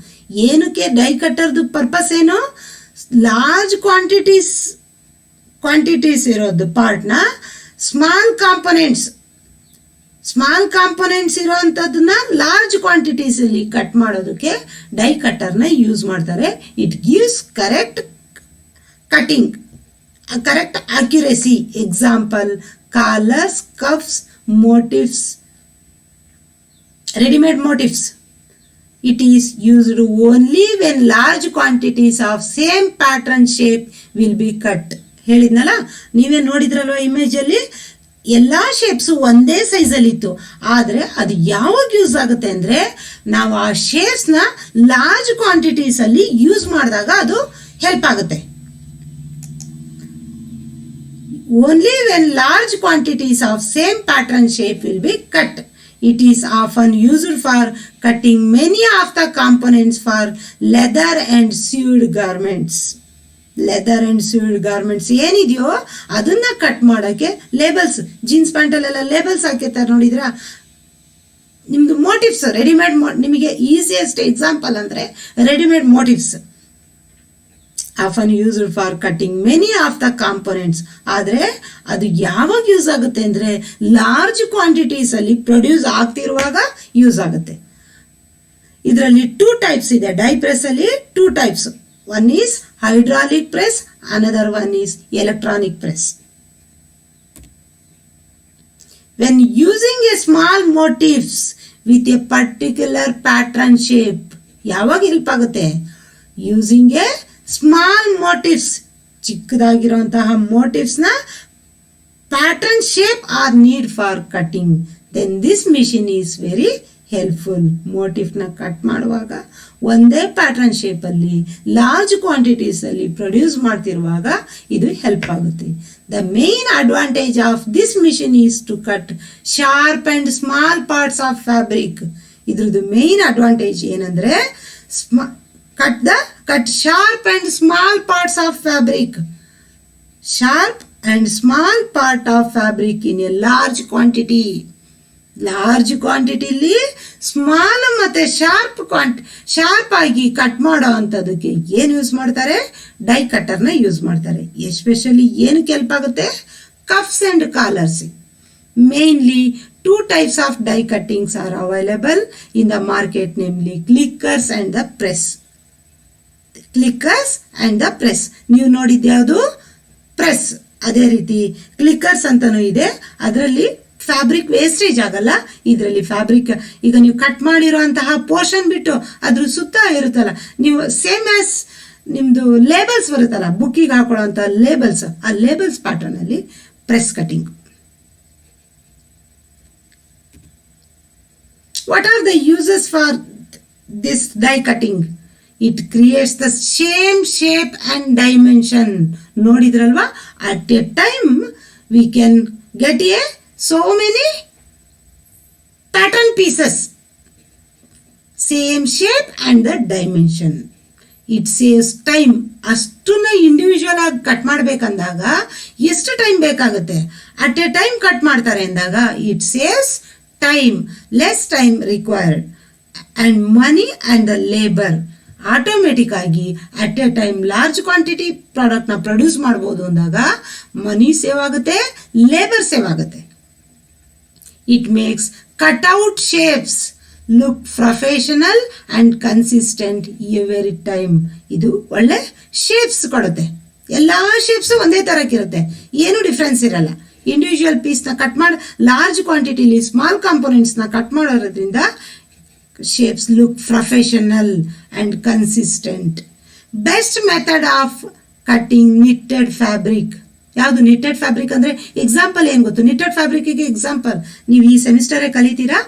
ಏನಕ್ಕೆ ಡೈ ಕಟ್ಟರ್ದು ಪರ್ಪಸ್ ಏನು? ಲಾರ್ಜ್ ಕ್ವಾಂಟಿಟೀಸ್ ಇರೋದು ಪಾರ್ಟ್ನ ಸ್ಮಾಲ್ ಕಾಂಪೊನೆಂಟ್ಸ್ ಇರೋವಂಥದ್ದನ್ನ ಲಾರ್ಜ್ ಕ್ವಾಂಟಿಟೀಸಲ್ಲಿ ಕಟ್ ಮಾಡೋದಕ್ಕೆ ಡೈ ಕಟ್ಟರ್ನ ಯೂಸ್ ಮಾಡ್ತಾರೆ. It gives correct cutting, correct accuracy. Example, collars, cuffs, motifs, readymade motifs. It is used only when large quantities of same pattern shape will be cut. ಹೇಳಿದ್ನಲ್ಲ, ನೀವೇ ನೋಡಿದ್ರಲ್ವ ಇಮೇಜಲ್ಲಿ, ಎಲ್ಲ ಶೇಪ್ಸು ಒಂದೇ ಸೈಜಲ್ಲಿತ್ತು. ಆದರೆ ಅದು ಯಾವಾಗ ಯೂಸ್ ಆಗುತ್ತೆ ಅಂದರೆ, ನಾವು ಆ ಶೇಪ್ಸ್ನ ಲಾರ್ಜ್ ಕ್ವಾಂಟಿಟೀಸಲ್ಲಿ ಯೂಸ್ ಮಾಡಿದಾಗ ಅದು ಹೆಲ್ಪ್ ಆಗುತ್ತೆ. Only when large quantities of same pattern shape will be cut. It is often used for cutting many of the components for leather and sewed garments. Leather and sewed garments ಏನಿದೆಯೋ ಅದನ್ನ ಕಟ್ ಮಾಡೋಕ್ಕೆ ಲೇಬಲ್ಸ್, ಜೀನ್ಸ್ ಪ್ಯಾಂಟಲ್ಲೆಲ್ಲ ಲೇಬಲ್ಸ್ ಹಾಕಿರ್ತಾರೆ ನೋಡಿದ್ರಾ? ನಿಮ್ಮದು ಮೋಟಿವ್ಸ್, ರೆಡಿಮೇಡ್ ನಿಮಗೆ ಈಸಿಯೆಸ್ಟ್ ಎಕ್ಸಾಂಪಲ್ ಅಂದರೆ readymade motifs. Often used for cutting many of the components. ಆದರೆ ಅದು ಯಾವಾಗ ಯೂಸ್ ಆಗುತ್ತೆ ಅಂದರೆ ಲಾರ್ಜ್ ಕ್ವಾಂಟಿಟೀಸಲ್ಲಿ ಪ್ರೊಡ್ಯೂಸ್ ಆಗ್ತಿರುವಾಗ ಯೂಸ್ ಆಗುತ್ತೆ. ಇದರಲ್ಲಿ 2 ಟೈಪ್ಸ್ ಇದೆ. ಡೈ ಪ್ರೆಸ್ಸಲ್ಲಿ 2 types. One is hydraulic press, another one is electronic press. When using a small motifs with a particular pattern shape, ಯಾವಾಗ ಹೆಲ್ಪ್ ಆಗುತ್ತೆ? ಯೂಸಿಂಗ್ ಎ ಸ್ಮಾಲ್ ಮೋಟಿವ್ಸ್, ಚಿಕ್ಕದಾಗಿರುವಂತಹ ಮೋಟಿವ್ಸ್ನ pattern shape R need for cutting, then this machine is very helpful. ಮೋಟಿವ್ನ ಕಟ್ ಮಾಡುವಾಗ ಒಂದೇ ಪ್ಯಾಟರ್ನ್ ಶೇಪಲ್ಲಿ ಲಾರ್ಜ್ ಕ್ವಾಂಟಿಟೀಸಲ್ಲಿ ಪ್ರೊಡ್ಯೂಸ್ ಮಾಡ್ತಿರುವಾಗ ಇದು ಹೆಲ್ಪ್ ಆಗುತ್ತೆ. The main advantage of this machine is to cut sharp and small parts of fabric. ಇದ್ರದ್ದು ಮೇನ್ ಅಡ್ವಾಂಟೇಜ್ ಏನಂದರೆ cut sharp and small parts of fabric. Sharp and small part of fabric in a large quantity. Large ಕ್ವಾಂಟಿಟಿಲಿ ಸ್ಮಾಲ್ ಮತ್ತು ಶಾರ್ಪ್ ಆಗಿ ಕಟ್ ಮಾಡೋ ಅಂಥದಕ್ಕೆ ಏನು ಯೂಸ್ ಮಾಡ್ತಾರೆ? ಡೈ ಕಟ್ಟರ್ನ ಯೂಸ್ ಮಾಡ್ತಾರೆ. ಎಸ್ಪೆಷಲಿ ಏನಕ್ಕೆ ಹೆಲ್ಪ್ ಆಗುತ್ತೆ? Cuffs and collars. Mainly 2 types of die cuttings are available in the market, namely clickers and the press. Clickers and the press. ನೀವು ನೋಡಿದ್ದು ಯಾವುದು? ಪ್ರೆಸ್. ಅದೇ ರೀತಿ ಕ್ಲಿಕ್ಕರ್ಸ್ ಅಂತಲೂ ಇದೆ. ಅದರಲ್ಲಿ ಫ್ಯಾಬ್ರಿಕ್ ವೇಸ್ಟೇಜ್ ಆಗಲ್ಲ. ಇದರಲ್ಲಿ ಫ್ಯಾಬ್ರಿಕ್ ಈಗ ನೀವು ಕಟ್ ಮಾಡಿರೋಂತಹ ಪೋರ್ಷನ್ ಬಿಟ್ಟು ಅದ್ರ ಸುತ್ತ ಇರುತ್ತಲ್ಲ, ನೀವು ಸೇಮ್ ಆಸ್ ನಿಮ್ಮದು ಲೇಬಲ್ಸ್ ಬರುತ್ತಲ್ಲ, ಬುಕ್ಕಿಗೆ ಹಾಕೊಳ್ಳೋಂಥ ಲೇಬಲ್ಸ್, ಆ ಲೇಬಲ್ಸ್ ಪ್ಯಾಟರ್ನಲ್ಲಿ press cutting. What are the uses for this die cutting? It creates the same shape and dimension. ನೋಡಿದ್ರಲ್ವಾ? At a time we can get so many pattern pieces, same shape and the dimension. It saves time. ಅಷ್ಟನ್ನ ಇಂಡಿವಿಜುವಲ್ ಆಗಿ ಕಟ್ ಮಾಡಬೇಕಂದಾಗ ಎಷ್ಟು ಟೈಮ್ ಬೇಕಾಗುತ್ತೆ? ಅಟ್ ಎ ಟೈಮ್ ಕಟ್ ಮಾಡ್ತಾರೆ ಅಂದಾಗ it saves time, less time required, and money and the labor. Automatic ಆಗಿ at a time large quantity ಪ್ರಾಡಕ್ಟ್ನ ಪ್ರೊಡ್ಯೂಸ್ ಮಾಡ್ಬೋದು ಅಂದಾಗ ಮನಿ ಸೇವ್ ಆಗುತ್ತೆ, ಲೇಬರ್ ಸೇವ್ ಆಗುತ್ತೆ. It makes cutout shapes look professional and consistent every time. ಇದು ಒಳ್ಳೆ ಶೇಪ್ಸ್ ಕೊಡುತ್ತೆ. ಎಲ್ಲ ಶೇಪ್ಸು ಒಂದೇ ಥರಕ್ಕಿರುತ್ತೆ, ಏನೂ ಡಿಫ್ರೆನ್ಸ್ ಇರಲ್ಲ. ಇಂಡಿವಿಜುವಲ್ ಪೀಸ್ನ ಕಟ್ ಮಾಡಿ ಲಾರ್ಜ್ ಕ್ವಾಂಟಿಟಿಲಿ ಸ್ಮಾಲ್ ಕಾಂಪೋನೆಂಟ್ಸ್ನ ಕಟ್ ಮಾಡೋದ್ರಿಂದ shapes look professional and consistent. Best method of cutting knitted fabric. ಯಾವುದು ನಿಟ್ಟೆಡ್ ಫ್ಯಾಬ್ರಿಕ್ ಅಂದರೆ? ಎಕ್ಸಾಂಪಲ್ ಏನು ಗೊತ್ತು? ನಿಟ್ಟೆಡ್ ಫ್ಯಾಬ್ರಿಕ್ಕಿಗೆ ಎಕ್ಸಾಂಪಲ್ ನೀವು ಈ ಸೆಮಿಸ್ಟರೇ ಕಲಿತೀರಾ.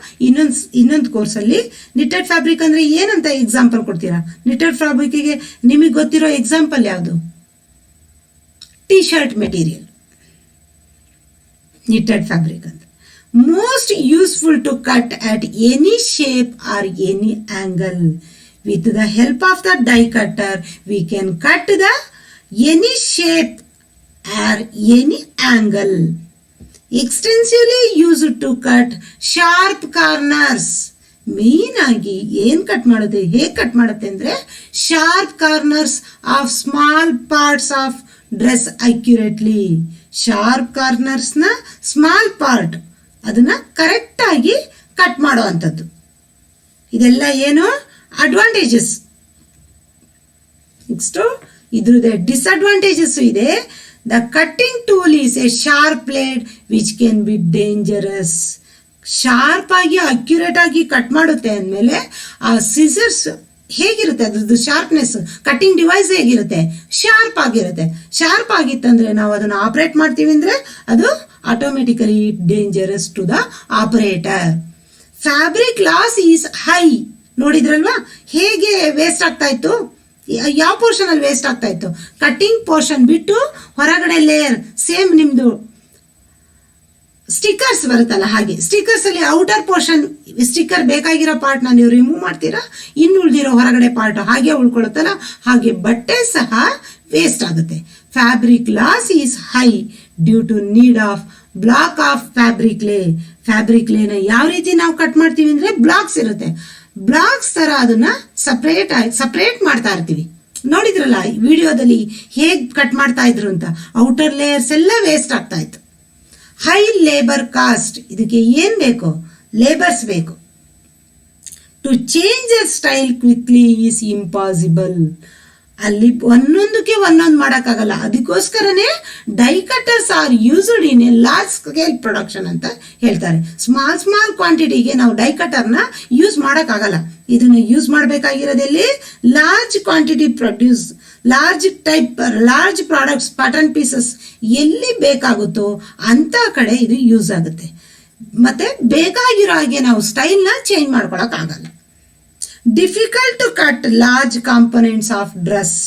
ಇನ್ನೊಂದು ಕೋರ್ಸಲ್ಲಿ ನಿಟ್ಟೆಡ್ ಫ್ಯಾಬ್ರಿಕ್ ಅಂದರೆ ಏನಂತ ಎಕ್ಸಾಂಪಲ್ ಕೊಡ್ತೀರಾ? ನಿಟ್ಟೆಡ್ ಫ್ಯಾಬ್ರಿಕ್ಕಿಗೆ ನಿಮಗೆ ಗೊತ್ತಿರೋ ಎಕ್ಸಾಂಪಲ್ ಯಾವುದು? T shirt material knitted fabric ಅಂತ. Most useful to cut at any shape or any angle. With the help of the die cutter we can cut the any shape or any angle. Extensively used to cut sharp corners. Main ಆಗಿ ಏನು ಕಟ್ ಮಾಡುತ್ತೆ, ಹೇಗೆ ಕಟ್ ಮಾಡುತ್ತೆ ಅಂದರೆ sharp corners of small parts of dress accurately. Sharp ಕಾರ್ನರ್ಸ್ನ ಸ್ಮಾಲ್ ಪಾರ್ಟ್ ಅದನ್ನು ಕರೆಕ್ಟಾಗಿ ಕಟ್ ಮಾಡೋ ಅಂಥದ್ದು. ಇದೆಲ್ಲ ಏನು ಅಡ್ವಾಂಟೇಜಸ್. ನೆಕ್ಸ್ಟು ಇದ್ರದ್ದು ಡಿಸ್ಅಡ್ವಾಂಟೇಜಸ್ಸು ಇದೆ. The cutting tool is a sharp blade which can be dangerous. Sharp ಆಗಿ ಅಕ್ಯುರೇಟ್ ಆಗಿ ಕಟ್ ಮಾಡುತ್ತೆ ಅಂದಮೇಲೆ ಆ ಸಿಸರ್ಸ್ ಹೇಗಿರುತ್ತೆ, ಅದ್ರದ್ದು ಶಾರ್ಪ್ನೆಸ್, ಕಟ್ಟಿಂಗ್ ಡಿವೈಸ್ ಹೇಗಿರುತ್ತೆ? ಶಾರ್ಪ್ ಆಗಿರುತ್ತೆ. ಶಾರ್ಪ್ ಆಗಿತ್ತಂದ್ರೆ ನಾವು ಅದನ್ನು ಆಪರೇಟ್ ಮಾಡ್ತೀವಿ ಅಂದರೆ ಅದು automatically dangerous to the operator. Fabric loss is high. ನೋಡಿದ್ರಲ್ವಾ ಹೇಗೆ ವೇಸ್ಟ್ ಆಗ್ತಾ ಇತ್ತು? ಯಾವ ಪೋರ್ಷನಲ್ಲಿ ವೇಸ್ಟ್ ಆಗ್ತಾ ಇತ್ತು? ಕಟ್ಟಿಂಗ್ ಪೋರ್ಷನ್ ಬಿಟ್ಟು ಹೊರಗಡೆ ಲೇಯರ್ ಸೇಮ್ ನಿಮ್ಮದು ಸ್ಟಿಕ್ಕರ್ಸ್ ಬರುತ್ತಲ್ಲ, ಹಾಗೆ ಸ್ಟಿಕ್ಕರ್ಸ್ ಅಲ್ಲಿ ಔಟರ್ ಪೋರ್ಷನ್ ಸ್ಟಿಕ್ಕರ್ ಬೇಕಾಗಿರೋ ಪಾರ್ಟ್ನ ನೀವು ರಿಮೂವ್ ಮಾಡ್ತೀರಾ, ಇನ್ನು ಉಳಿದಿರೋ ಹೊರಗಡೆ ಪಾರ್ಟ್ ಹಾಗೆ ಉಳ್ಕೊಳುತ್ತಲ್ಲ, ಹಾಗೆ ಬಟ್ಟೆ ಸಹ ವೇಸ್ಟ್ ಆಗುತ್ತೆ. Fabric loss is high due to need of block of fabric lay. Fabric ಲೇನ ಯಾವ ರೀತಿ ನಾವು ಕಟ್ ಮಾಡ್ತೀವಿ ಅಂದರೆ ಬ್ಲಾಕ್ಸ್ ಇರುತ್ತೆ, ಬ್ಲಾಕ್ಸ್ ಥರ ಅದನ್ನ ಸಪ್ರೇಟ್ ಮಾಡ್ತಾ ಇರ್ತೀವಿ. ನೋಡಿದ್ರಲ್ಲ ವಿಡಿಯೋದಲ್ಲಿ ಹೇಗೆ ಕಟ್ ಮಾಡ್ತಾ ಇದ್ರು ಅಂತ. ಔಟರ್ ಲೇಯರ್ಸ್ ಎಲ್ಲ ವೇಸ್ಟ್ ಆಗ್ತಾ ಇತ್ತು. High labour cost. ಇದಕ್ಕೆ ಏನು ಬೇಕು? ಲೇಬರ್ಸ್ ಬೇಕು. To change a style quickly is impossible. ಅಲ್ಲಿ ಒಂದೊಂದಕ್ಕೆ ಒಂದೊಂದು ಮಾಡೋಕ್ಕಾಗಲ್ಲ. ಅದಕ್ಕೋಸ್ಕರನೇ die cutters are used in a large scale production ಅಂತ ಹೇಳ್ತಾರೆ. ಸ್ಮಾಲ್ ಕ್ವಾಂಟಿಟಿಗೆ ನಾವು ಡೈ ಕಟರ್ನ ಯೂಸ್ ಮಾಡೋಕ್ಕಾಗಲ್ಲ. ಇದನ್ನು ಯೂಸ್ ಮಾಡಬೇಕಾಗಿರೋದಲ್ಲಿ large quantity produce, large products, pattern pieces ಎಲ್ಲಿ ಬೇಕಾಗುತ್ತೋ ಅಂಥ ಕಡೆ ಇದು ಯೂಸ್ ಆಗುತ್ತೆ. ಮತ್ತು ಬೇಕಾಗಿರೋ ಹಾಗೆ ನಾವು ಸ್ಟೈಲ್ನ ಚೇಂಜ್ ಮಾಡ್ಕೊಳಕ್ಕಾಗಲ್ಲ. Difficult to cut large components of dress.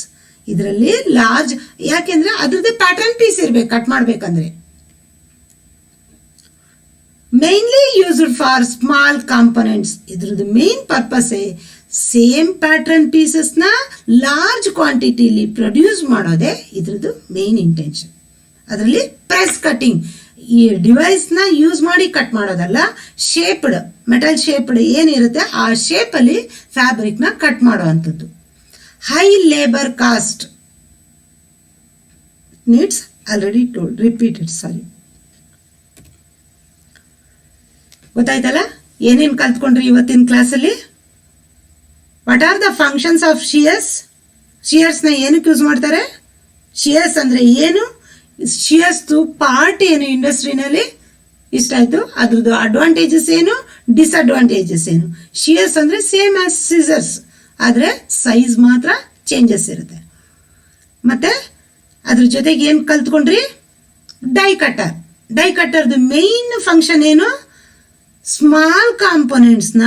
ಇದರಲ್ಲಿ ಲಾರ್ಜ್ ಯಾಕೆಂದ್ರೆ ಅದ್ರದ್ದೇ ಪ್ಯಾಟರ್ನ್ ಪೀಸ್ ಇರ್ಬೇಕು ಕಟ್ ಮಾಡ್ಬೇಕಂದ್ರೆ. Mainly used for small components. ಇದ್ರದ್ದು ಮೇನ್ ಪರ್ಪಸ್ ಸೇಮ್ ಪ್ಯಾಟರ್ನ್ ಪೀಸಸ್ನ ಲಾರ್ಜ್ ಕ್ವಾಂಟಿಟಿಲಿ ಪ್ರೊಡ್ಯೂಸ್ ಮಾಡೋದೇ ಇದ್ರದ್ದು ಮೇನ್ ಇಂಟೆನ್ಷನ್. ಅದರಲ್ಲಿ ಪ್ರೆಸ್ ಕಟಿಂಗ್. ಈ ಡಿವೈಸ್ನ ಯೂಸ್ ಮಾಡಿ ಕಟ್ ಮಾಡೋದಲ್ಲ, ಶೇಪ್ಡ್ ಮೆಟಲ್ ಶೇಪ್ಡ್ ಏನಿರುತ್ತೆ ಆ ಶೇಪಲ್ಲಿ ಫ್ಯಾಬ್ರಿಕ್ನ ಕಟ್ ಮಾಡೋ ಅಂಥದ್ದು. High labour cost needs already told, repeated, sorry. ಗೊತ್ತಾಯ್ತಲ್ಲ ಏನೇನು ಕಲ್ತ್ಕೊಂಡ್ರಿ ಇವತ್ತಿನ ಕ್ಲಾಸಲ್ಲಿ? What are the functions of shears? ಶಿಯರ್ಸ್ನ ಏನಕ್ಕೆ ಯೂಸ್ ಮಾಡ್ತಾರೆ? ಶಿಯರ್ಸ್ ಅಂದರೆ ಏನು? ಶಿಯರ್ಸ್ದು ಪಾರ್ಟ್ ಏನು ಇಂಡಸ್ಟ್ರಿನಲ್ಲಿ? ಇಷ್ಟ ಆಯಿತು. ಅದ್ರದ್ದು ಅಡ್ವಾಂಟೇಜಸ್ ಏನು, ಡಿಸ್ಅಡ್ವಾಂಟೇಜಸ್ ಏನು? ಶಿಯರ್ಸ್ ಅಂದರೆ ಸೇಮ್ ಆಸ್ ಸಿಸರ್ಸ್, ಆದರೆ ಸೈಜ್ ಮಾತ್ರ ಚೇಂಜಸ್ ಇರುತ್ತೆ. ಮತ್ತು ಅದ್ರ ಜೊತೆಗೆ ಏನು ಕಲ್ತ್ಕೊಂಡ್ರಿ? Die cutter. ಡೈ ಕಟ್ಟರ್ದು ಮೇನ್ ಫಂಕ್ಷನ್ ಏನು? ಸ್ಮಾಲ್ ಕಾಂಪೊನೆಂಟ್ಸ್ನ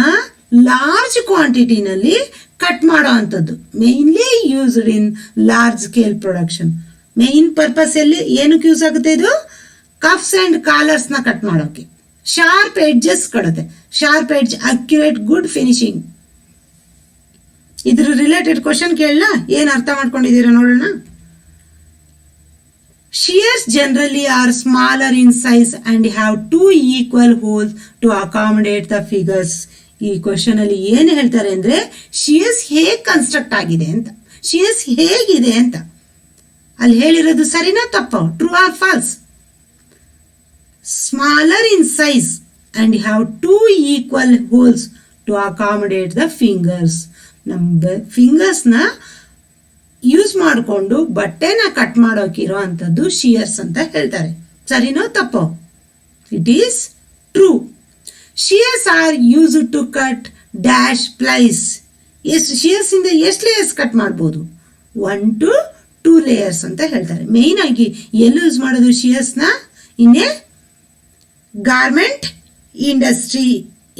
ಲಾರ್ಜ್ ಕ್ವಾಂಟಿಟಿನಲ್ಲಿ ಕಟ್ ಮಾಡೋ ಅಂಥದ್ದು. Mainly used in large scale production. Main purpose ಎಲ್ಲಿ ಏನಕ್ಕೆ ಯೂಸ್ ಆಗುತ್ತೆ ಇದು? ಕಫ್ಸ್ ಆ್ಯಂಡ್ ಕಾಲರ್ಸ್ನ ಕಟ್ ಮಾಡೋಕ್ಕೆ. ಶಾರ್ಪ್ ಎಡ್ಜಸ್ ಕೊಡುತ್ತೆ. Sharp edge, accurate, good finishing. ಇದ್ರ ರಿಲೇಟೆಡ್ ಕ್ವಶನ್ ಕೇಳಲ್ಲ, ಏನು ಅರ್ಥ ಮಾಡ್ಕೊಂಡಿದ್ದೀರಾ ನೋಡೋಣ. Shears generally are smaller in size and have two equal holes to accommodate the figures. ಈ ಕ್ವಶನ್ ಅಲ್ಲಿ ಏನು ಹೇಳ್ತಾರೆ ಅಂದ್ರೆ ಶಿಯರ್ಸ್ ಹೇಗೆ ಕನ್ಸ್ಟ್ರಕ್ಟ್ ಆಗಿದೆ ಅಂತ, ಶಿಯರ್ಸ್ ಹೇಗಿದೆ ಅಂತ. ಅಲ್ಲಿ ಹೇಳಿರೋದು ಸರಿನಾ ತಪ್ಪು? True or false? Smaller in size and have two equal holes to accommodate the fingers. ನಮ್ಮ ಫಿಂಗರ್ಸ್ನ ಯೂಸ್ ಮಾಡಿಕೊಂಡು ಬಟ್ಟೆನ ಕಟ್ ಮಾಡೋಕಿರೋ ಅಂಥದ್ದು ಶಿಯರ್ಸ್ ಅಂತ ಹೇಳ್ತಾರೆ. ಸರಿನೋ ತಪ್ಪೋ? It is true. Shears are use to cut dash plies. ಎಷ್ಟು ಶಿಯರ್ಸ್ ಇಂದ ಎಷ್ಟು ಲೇಯರ್ಸ್ ಕಟ್ ಮಾಡ್ಬೋದು? 1 to 2 ಲೇಯರ್ಸ್ ಅಂತ ಹೇಳ್ತಾರೆ. ಮೇಯ್ನ್ ಆಗಿ ಎಲ್ಲಿ ಯೂಸ್ ಮಾಡೋದು ಶಿಯರ್ಸ್ನ? ಇನ್ನೇ ಗಾರ್ಮೆಂಟ್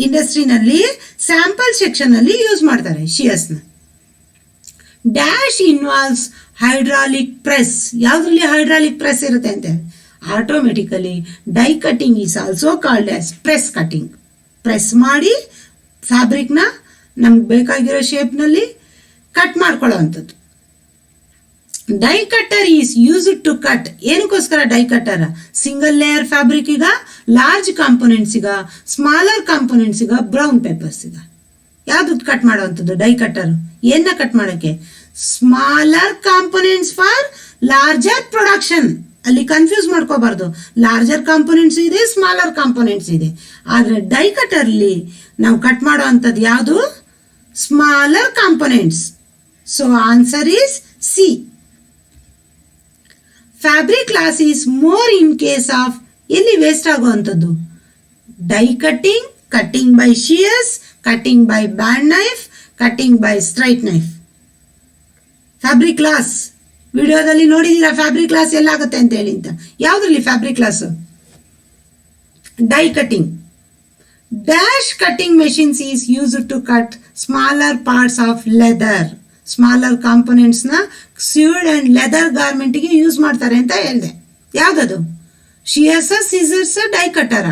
ಇಂಡಸ್ಟ್ರಿನಲ್ಲಿ ಸ್ಯಾಂಪಲ್ ಸೆಕ್ಷನ್ ಅಲ್ಲಿ ಯೂಸ್ ಮಾಡ್ತಾರೆ ಶಿಯರ್ಸ್ನ. Dash involves hydraulic press. ಯಾವುದ್ರಲ್ಲಿ ಹೈಡ್ರಾಲಿಕ್ ಪ್ರೆಸ್ ಇರುತ್ತೆ ಅಂತ? Automatically die cutting is also called as press cutting. Press ಮಾಡಿ ಫ್ಯಾಬ್ರಿಕ್ನ ನಮ್ಗೆ ಬೇಕಾಗಿರೋ ಶೇಪ್ನಲ್ಲಿ ಕಟ್ ಮಾಡ್ಕೊಳ್ಳೋ ಅಂಥದ್ದು. Die cutter is used to cut. ಏನಕ್ಕೋಸ್ಕರ ಡೈ ಕಟ್ಟರ್? ಸಿಂಗಲ್ ಲೇಯರ್ ಫ್ಯಾಬ್ರಿಕ್ಗ, ಲಾರ್ಜ್ ಕಾಂಪೊನೆಂಟ್ಸಿಗ, ಸ್ಮಾಲರ್ ಕಾಂಪೊನೆಂಟ್ಸಿಗ, ಬ್ರೌನ್ ಪೇಪರ್ಸಿಗ. ಯಾವುದು ಕಟ್ ಮಾಡೋವಂಥದ್ದು ಡೈ ಕಟ್ಟರ್? ಏನ ಕಟ್ ಮಾಡೋಕ್ಕೆ? Smaller components for larger production. ಅಲ್ಲಿ ಕನ್ಫ್ಯೂಸ್ ಮಾಡ್ಕೋಬಾರ್ದು. ಲಾರ್ಜರ್ ಕಾಂಪೊನೆಂಟ್ಸ್ ಇದೆ, ಸ್ಮಾಲರ್ ಕಾಂಪೊನೆಂಟ್ಸ್ ಇದೆ. ಆದರೆ ಡೈ ಕಟ್ಟರ್ಲಿ ನಾವು ಕಟ್ ಮಾಡೋ ಅಂಥದ್ದು ಯಾವುದು? Smaller components. So answer is C. Fabric loss is more in case of ಎಲ್ಲಿ ವೇಸ್ಟ್ ಆಗುವಂಥದ್ದು? Die cutting, cutting by shears, cutting by band knife, cutting by straight knife. Fabric loss ವಿಡಿಯೋದಲ್ಲಿ ನೋಡಿದೀರಾ ಫ್ಯಾಬ್ರಿಕ್ ಲಾಸ್ ಎಲ್ಲಾಗುತ್ತೆ ಅಂತ ಹೇಳಿ ಅಂತ. ಯಾವುದ್ರಲ್ಲಿ fabric loss? Die cutting. Dash cutting machines is used to cut smaller parts of leather. Smaller ಕಾಂಪೊನೆಂಟ್ಸ್ನ ಸ್ಯೂಡ್ ಆ್ಯಂಡ್ ಲೆದರ್ ಗಾರ್ಮೆಂಟಿಗೆ ಯೂಸ್ ಮಾಡ್ತಾರೆ ಅಂತ ಹೇಳಿದೆ. ಯಾವುದದು? ಶಿಯರ್ಸ, ಸಿಸರ್ಸ, ಡೈ ಕಟ್ಟರ?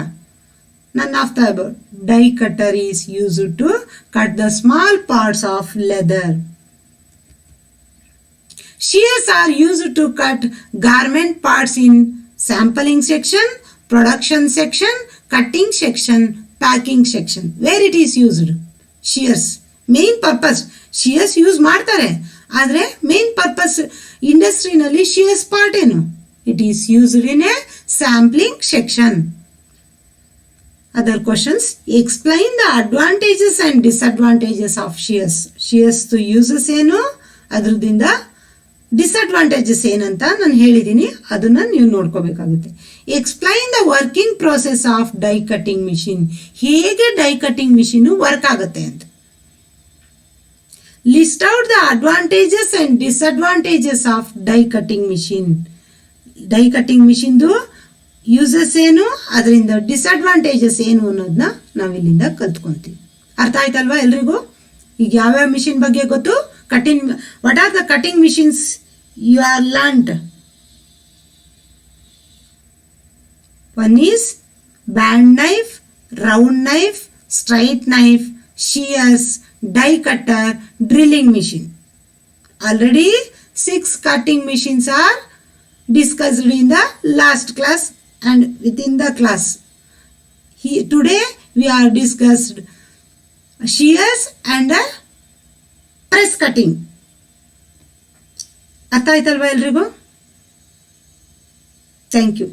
None of the above. Die cutter is used to cut the small parts of leather. Shears are used to cut garment parts in sampling section, production section, cutting section, packing section. Where it is used? Shears. Main purpose. Shears use ಮಾಡ್ತಾರೆ. ಆದರೆ main purpose ಇಂಡಸ್ಟ್ರಿನಲ್ಲಿ shears part ಏನು? It is used in a sampling section. Other questions. Explain the advantages and disadvantages of shears. Shears to uses ಏನು, ಅದರದಿಂದ ಡಿಸ್ಅಡ್ವಾಂಟೇಜಸ್ ಏನಂತ ನಾನು ಹೇಳಿದ್ದೀನಿ, ಅದನ್ನು ನೀವು ನೋಡ್ಕೋಬೇಕಾಗುತ್ತೆ. Explain the working process of die cutting machine. ಹೇಗೆ ಡೈ ಕಟ್ಟಿಂಗ್ ಮಿಷಿನ್ ವರ್ಕ್ ಆಗುತ್ತೆ ಅಂತ. List out the advantages and disadvantages of die cutting machine. Die cutting ಮಿಷಿನ್ದು ಯೂಸಸ್ ಏನು, ಅದರಿಂದ ಡಿಸ್ಅಡ್ವಾಂಟೇಜಸ್ ಏನು ಅನ್ನೋದನ್ನ ನಾವಿಲ್ಲಿಂದ ಕಲ್ತ್ಕೊಂತೀವಿ. ಅರ್ಥ ಆಯ್ತಲ್ವಾ ಎಲ್ರಿಗೂ? ಈಗ ಯಾವ್ಯಾವ ಮಿಷಿನ್ ಬಗ್ಗೆ ಗೊತ್ತು? Cutting. What are the cutting machines you are learned? One is band knife, round knife, straight knife, shears, die cutter, drilling machine. Already 6 cutting machines are discussed in the last class and within the class. Today we are discussed shears and press cutting. ಅರ್ಥ ಆಯ್ತಲ್ವಾ ಎಲ್ರಿಗೂ? Thank you.